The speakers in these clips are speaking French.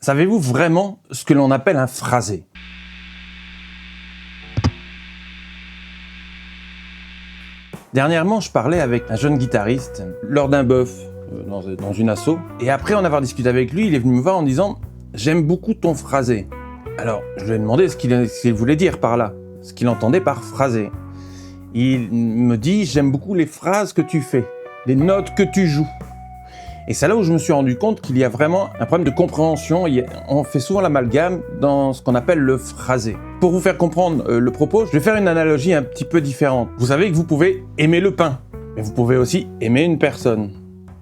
Savez-vous vraiment ce que l'on appelle un phrasé? Dernièrement, je parlais avec un jeune guitariste lors d'un bœuf dans une asso. Et après en avoir discuté avec lui, il est venu me voir en disant « J'aime beaucoup ton phrasé ». Alors, je lui ai demandé ce qu'il voulait dire par là, ce qu'il entendait par phrasé. Il me dit « J'aime beaucoup les phrases que tu fais, les notes que tu joues ». Et c'est là où je me suis rendu compte qu'il y a vraiment un problème de compréhension. On fait souvent l'amalgame dans ce qu'on appelle le phrasé. Pour vous faire comprendre le propos, je vais faire une analogie un petit peu différente. Vous savez que vous pouvez aimer le pain, mais vous pouvez aussi aimer une personne.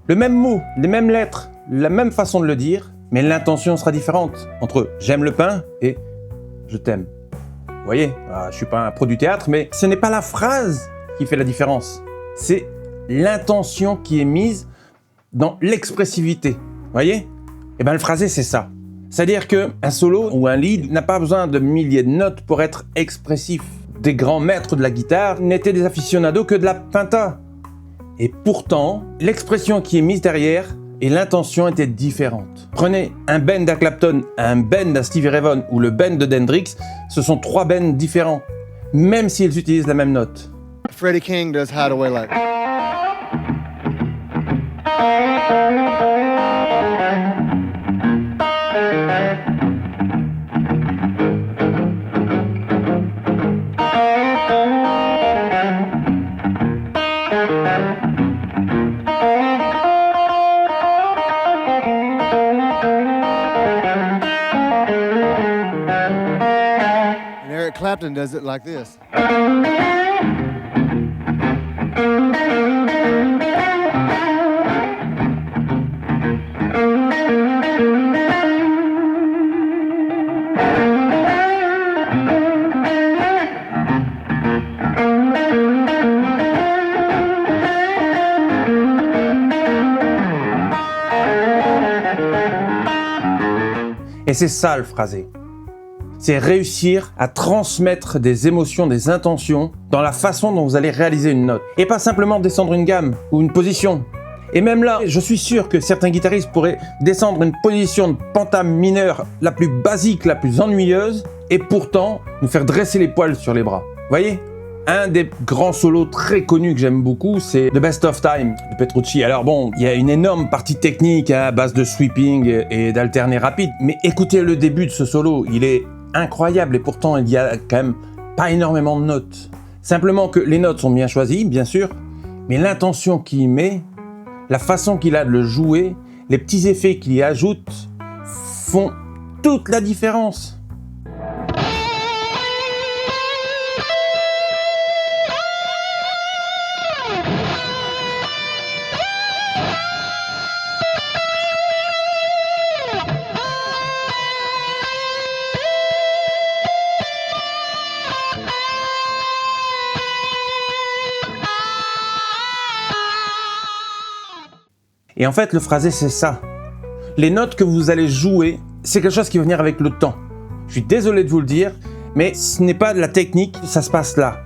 Le même mot, les mêmes lettres, la même façon de le dire, mais l'intention sera différente entre « j'aime le pain » et « je t'aime ». Vous voyez, je suis pas un pro du théâtre, mais ce n'est pas la phrase qui fait la différence. C'est l'intention qui est mise dans l'expressivité, voyez? Et bien le phrasé, c'est ça. C'est-à-dire qu'un solo ou un lead n'a pas besoin de milliers de notes pour être expressif. Des grands maîtres de la guitare n'étaient des aficionados que de la pinta. Et pourtant, l'expression qui est mise derrière et l'intention étaient différentes. Prenez un band d'Eric Clapton, un band de Stevie Ray Vaughan ou le band de Hendrix, ce sont trois bands différents, même s'ils utilisent la même note. Freddie King does Hideaway like. And Eric Clapton does it like this. Et c'est ça le phrasé. C'est réussir à transmettre des émotions, des intentions dans la façon dont vous allez réaliser une note. Et pas simplement descendre une gamme ou une position. Et même là, je suis sûr que certains guitaristes pourraient descendre une position de pentame mineure la plus basique, la plus ennuyeuse, et pourtant nous faire dresser les poils sur les bras. Voyez ? Un des grands solos très connus que j'aime beaucoup, c'est The Best of Time de Petrucci. Alors bon, il y a une énorme partie technique à base de sweeping et d'alterner rapide, mais écoutez le début de ce solo, il est incroyable et pourtant il y a quand même pas énormément de notes. Simplement que les notes sont bien choisies, bien sûr, mais l'intention qu'il y met, la façon qu'il a de le jouer, les petits effets qu'il y ajoute font toute la différence. Et en fait, le phrasé, c'est ça. Les notes que vous allez jouer, c'est quelque chose qui va venir avec le temps. Je suis désolé de vous le dire, mais ce n'est pas de la technique, ça se passe là.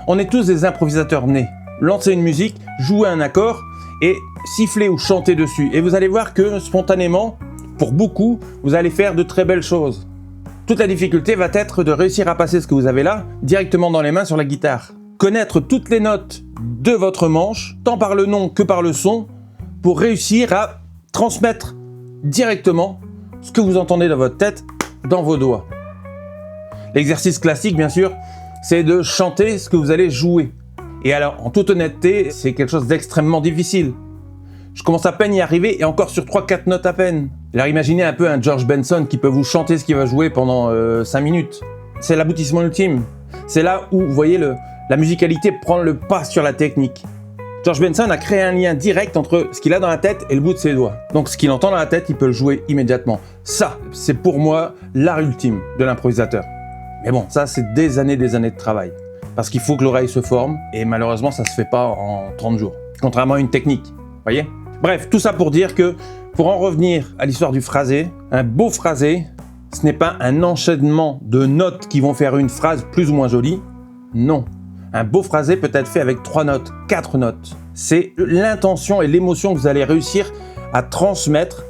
On est tous des improvisateurs nés. Lancez une musique, jouez un accord et sifflez ou chantez dessus. Et vous allez voir que spontanément, pour beaucoup, vous allez faire de très belles choses. Toute la difficulté va être de réussir à passer ce que vous avez là directement dans les mains sur la guitare. Connaître toutes les notes de votre manche, tant par le nom que par le son, pour réussir à transmettre directement ce que vous entendez dans votre tête, dans vos doigts. L'exercice classique, bien sûr, c'est de chanter ce que vous allez jouer. Et alors, en toute honnêteté, c'est quelque chose d'extrêmement difficile. Je commence à peine y arriver et encore sur 3-4 notes à peine. Alors imaginez un peu un George Benson qui peut vous chanter ce qu'il va jouer pendant 5 minutes. C'est l'aboutissement ultime. C'est là où, vous voyez, la musicalité prend le pas sur la technique. George Benson a créé un lien direct entre ce qu'il a dans la tête et le bout de ses doigts. Donc ce qu'il entend dans la tête, il peut le jouer immédiatement. Ça, c'est pour moi l'art ultime de l'improvisateur. Mais bon, ça c'est des années de travail. Parce qu'il faut que l'oreille se forme, et malheureusement ça se fait pas en 30 jours. Contrairement à une technique, voyez ? Bref, tout ça pour dire que, pour en revenir à l'histoire du phrasé, un beau phrasé, ce n'est pas un enchaînement de notes qui vont faire une phrase plus ou moins jolie, non. Un beau phrasé peut être fait avec 3 notes, 4 notes. C'est l'intention et l'émotion que vous allez réussir à transmettre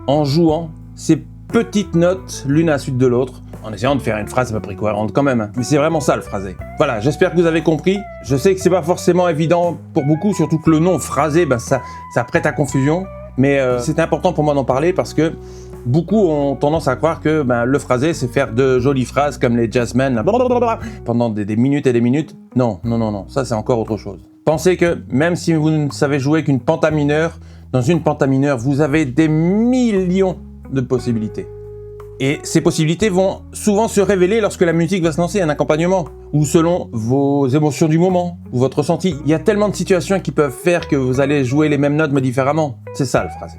en jouant. C'est petites notes l'une à la suite de l'autre, en essayant de faire une phrase à peu près cohérente quand même. Mais c'est vraiment ça le phrasé. Voilà, j'espère que vous avez compris. Je sais que c'est pas forcément évident pour beaucoup, surtout que le nom phrasé, ça prête à confusion. Mais c'est important pour moi d'en parler parce que beaucoup ont tendance à croire que le phrasé, c'est faire de jolies phrases comme les jazzmen pendant des minutes et des minutes. Non, ça c'est encore autre chose. Pensez que même si vous ne savez jouer qu'une penta mineure, dans une penta mineure, vous avez des millions de possibilités. Et ces possibilités vont souvent se révéler lorsque la musique va se lancer, un accompagnement, ou selon vos émotions du moment, ou votre ressenti. Il y a tellement de situations qui peuvent faire que vous allez jouer les mêmes notes mais différemment. C'est ça le phrasé.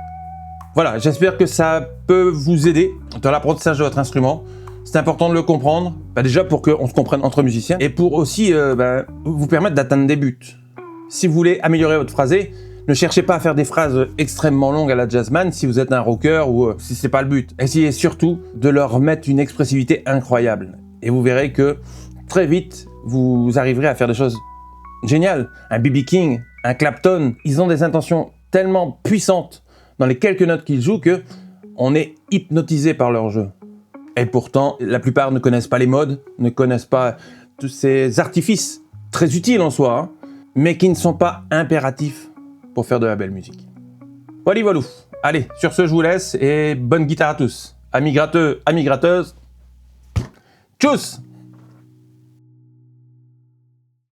Voilà, j'espère que ça peut vous aider dans l'apprentissage de votre instrument. C'est important de le comprendre, déjà pour qu'on se comprenne entre musiciens, et pour aussi vous permettre d'atteindre des buts. Si vous voulez améliorer votre phrasé, ne cherchez pas à faire des phrases extrêmement longues à la jazzman si vous êtes un rocker ou si c'est pas le but. Essayez surtout de leur mettre une expressivité incroyable. Et vous verrez que très vite, vous arriverez à faire des choses géniales. Un B.B. King, un Clapton, ils ont des intentions tellement puissantes dans les quelques notes qu'ils jouent que on est hypnotisé par leur jeu. Et pourtant, la plupart ne connaissent pas les modes, ne connaissent pas tous ces artifices très utiles en soi, mais qui ne sont pas impératifs pour faire de la belle musique. Voilà, voilou. Allez, sur ce, je vous laisse et bonne guitare à tous. Amis gratteux, amis gratteuses. Tchuss!